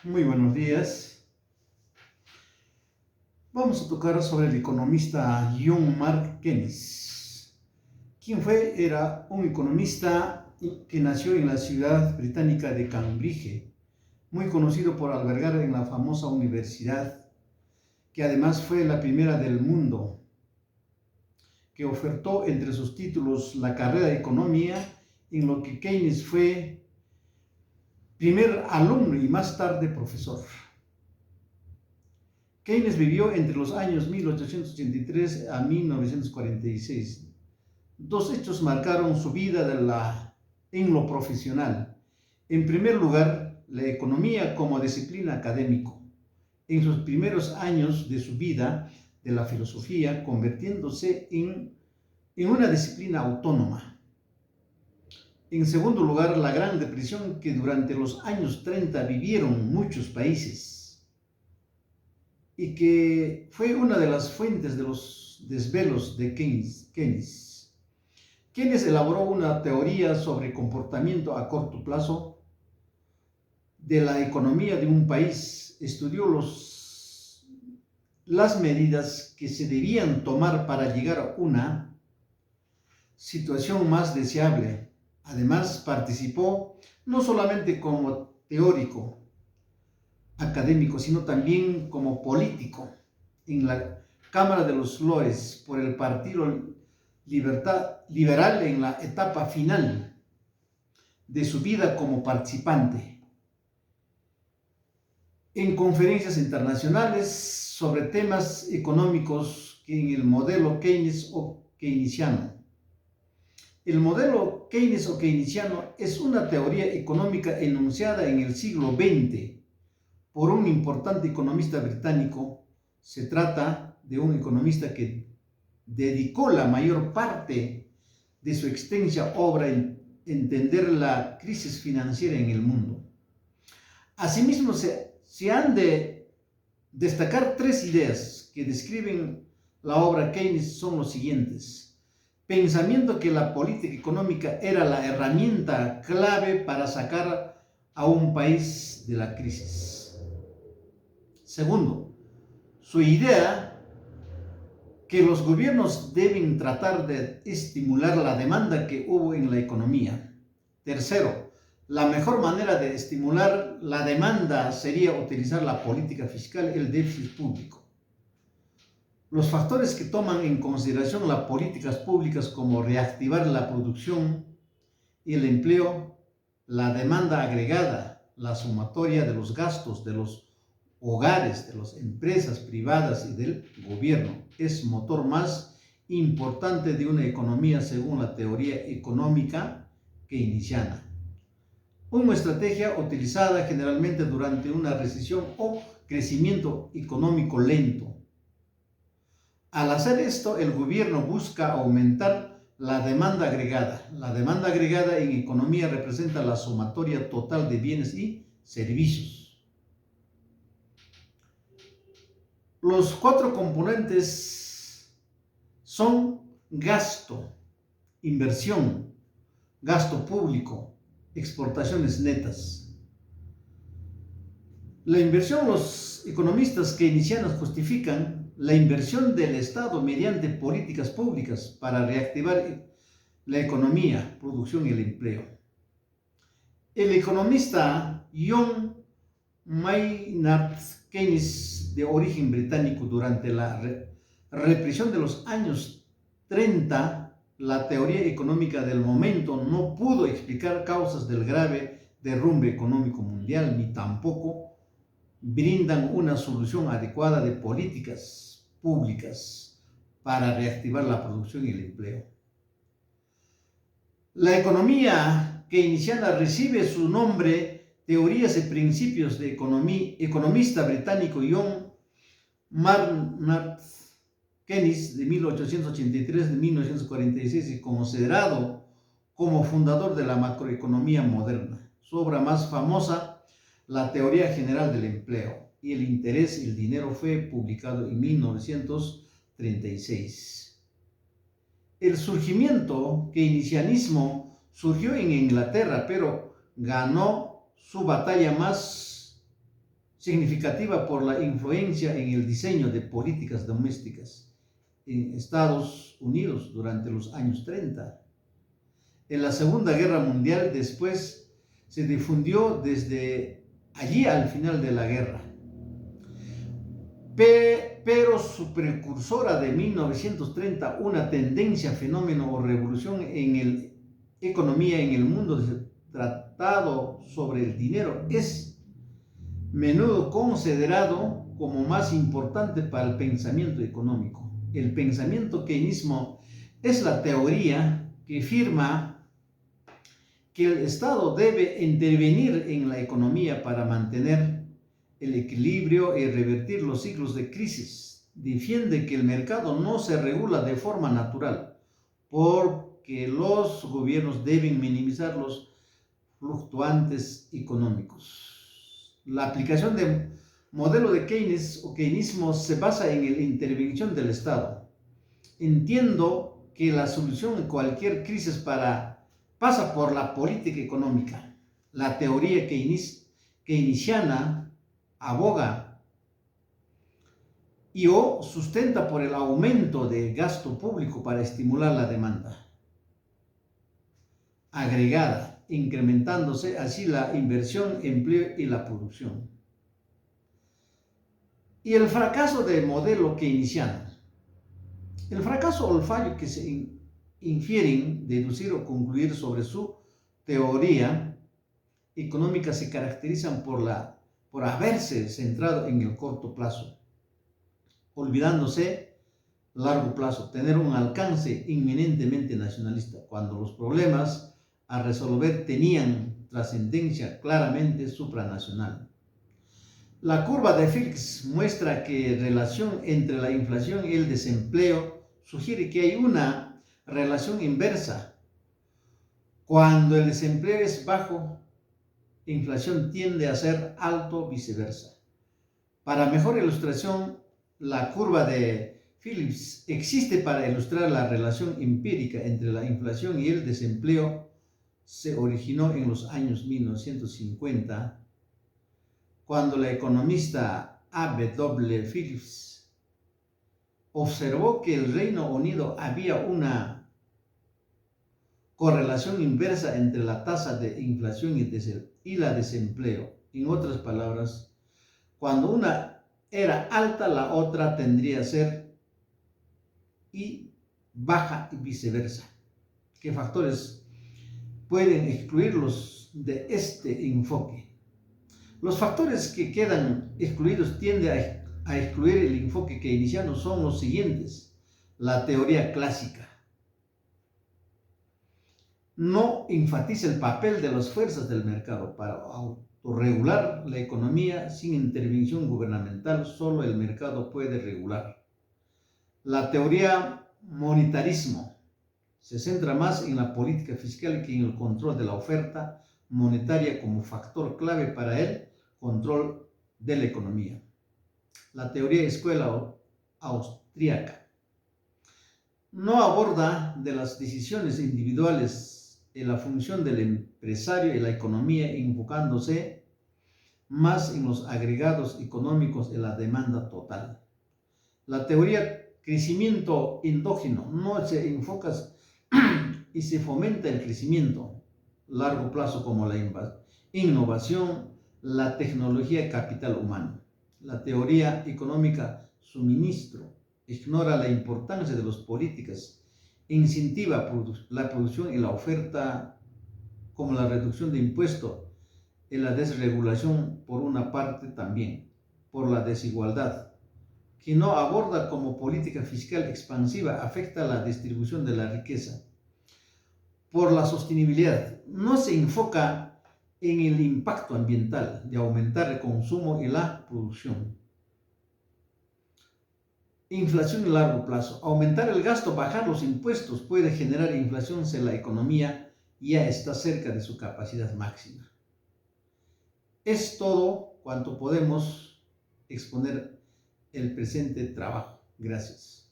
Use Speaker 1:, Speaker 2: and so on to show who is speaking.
Speaker 1: Muy buenos días. Vamos a tocar sobre el economista John Mark Keynes. ¿Quién fue? Era un economista que nació en la ciudad británica de Cambridge, muy conocido por albergar en la famosa universidad, que además fue la primera del mundo, que ofertó entre sus títulos la carrera de economía, en lo que Keynes fue primer alumno y más tarde profesor. Keynes vivió entre los años 1883 a 1946. Dos hechos marcaron su vida en lo profesional. En primer lugar, la economía como disciplina académica. En sus primeros años de su vida, de la filosofía, convirtiéndose en una disciplina autónoma. En segundo lugar, la Gran Depresión que durante los años 30 vivieron muchos países y que fue una de las fuentes de los desvelos de Keynes. Keynes elaboró una teoría sobre comportamiento a corto plazo de la economía de un país. Estudió las medidas que se debían tomar para llegar a una situación más deseable. Además, participó no solamente como teórico académico, sino también como político en la Cámara de los Lores por el Partido Liberal en la etapa final de su vida como participante en conferencias internacionales sobre temas económicos en el modelo Keynes o keynesiano. El modelo Keynes o keynesiano es una teoría económica enunciada en el siglo XX por un importante economista británico. Se trata de un economista que dedicó la mayor parte de su extensa obra en entender la crisis financiera en el mundo. Asimismo, se han de destacar tres ideas que describen la obra Keynes. Son los siguientes: pensamiento que la política económica era la herramienta clave para sacar a un país de la crisis. Segundo, su idea que los gobiernos deben tratar de estimular la demanda que hubo en la economía. Tercero, la mejor manera de estimular la demanda sería utilizar la política fiscal, el déficit público. Los factores que toman en consideración las políticas públicas como reactivar la producción y el empleo, la demanda agregada, la sumatoria de los gastos de los hogares, de las empresas privadas y del gobierno, es motor más importante de una economía según la teoría económica keynesiana. Una estrategia utilizada generalmente durante una recesión o crecimiento económico lento. Al hacer esto, el gobierno busca aumentar la demanda agregada. La demanda agregada en economía representa la sumatoria total de bienes y servicios. Los cuatro componentes son gasto, inversión, gasto público, exportaciones netas. La inversión, los economistas keynesianos justifican la inversión del Estado mediante políticas públicas para reactivar la economía, producción y el empleo. El economista John Maynard Keynes, de origen británico, durante la represión de los años 30, la teoría económica del momento no pudo explicar causas del grave derrumbe económico mundial, ni tampoco brindan una solución adecuada de políticas públicas para reactivar la producción y el empleo. La economía keynesiana recibe su nombre teorías y principios de economista británico John Maynard Keynes, de 1883 a 1946, y considerado como fundador de la macroeconomía moderna. Su obra más famosa, La teoría general del empleo y el interés y el dinero, fue publicado en 1936. El surgimiento keynesianismo surgió en Inglaterra, pero ganó su batalla más significativa por la influencia en el diseño de políticas domésticas en Estados Unidos durante los años 30. En la Segunda Guerra Mundial después se difundió desde allí al final de la guerra. Pero su precursora de 1930, una tendencia, fenómeno o revolución en la economía en el mundo tratado sobre el dinero, es menudo considerado como más importante para el pensamiento económico. El pensamiento keynesino es la teoría que afirma que el Estado debe intervenir en la economía para mantener el equilibrio y revertir los ciclos de crisis. Defiende que el mercado no se regula de forma natural, porque los gobiernos deben minimizar los fluctuantes económicos. La aplicación del modelo de Keynes o keynismo se basa en la intervención del Estado. Entiendo que la solución a cualquier crisis pasa por la política económica. La teoría keynesiana aboga o sustenta por el aumento del gasto público para estimular la demanda agregada, incrementándose así la inversión, empleo y la producción. Y el fracaso del modelo keynesiano. El fracaso o el fallo que se infieren, deducir o concluir sobre su teoría económica se caracterizan por haberse centrado en el corto plazo, olvidándose largo plazo, tener un alcance inminentemente nacionalista, cuando los problemas a resolver tenían trascendencia claramente supranacional. La curva de Phillips muestra que relación entre la inflación y el desempleo sugiere que hay una relación inversa. Cuando el desempleo es bajo, la inflación tiende a ser alto, viceversa. Para mejor ilustración, la curva de Phillips existe para ilustrar la relación empírica entre la inflación y el desempleo. Se originó en los años 1950, cuando la economista A.W. Phillips observó que en el Reino Unido había una correlación inversa entre la tasa de inflación y la desempleo. En otras palabras, cuando una era alta, la otra tendría que ser y baja y viceversa. ¿Qué factores pueden excluirlos de este enfoque? Los factores que quedan excluidos tienden a excluir el enfoque keynesiano son los siguientes. La teoría clásica no enfatiza el papel de las fuerzas del mercado para autorregular la economía sin intervención gubernamental. Solo el mercado puede regular. La teoría monetarismo se centra más en la política fiscal que en el control de la oferta monetaria como factor clave para el control de la economía. La teoría escuela austríaca no aborda de las decisiones individuales en la función del empresario y la economía, enfocándose más en los agregados económicos y la demanda total. La teoría crecimiento endógeno no se enfoca y se fomenta el crecimiento largo plazo como la innovación, la tecnología y capital humano. La teoría económica suministro ignora la importancia de las políticas, incentiva la producción y la oferta, como la reducción de impuestos y la desregulación por una parte también, por la desigualdad, que no aborda como política fiscal expansiva, afecta la distribución de la riqueza. Por la sostenibilidad, no se enfoca en el impacto ambiental de aumentar el consumo y la producción. Inflación a largo plazo. Aumentar el gasto, bajar los impuestos puede generar inflación si la economía ya está cerca de su capacidad máxima. Es todo cuanto podemos exponer el presente trabajo. Gracias.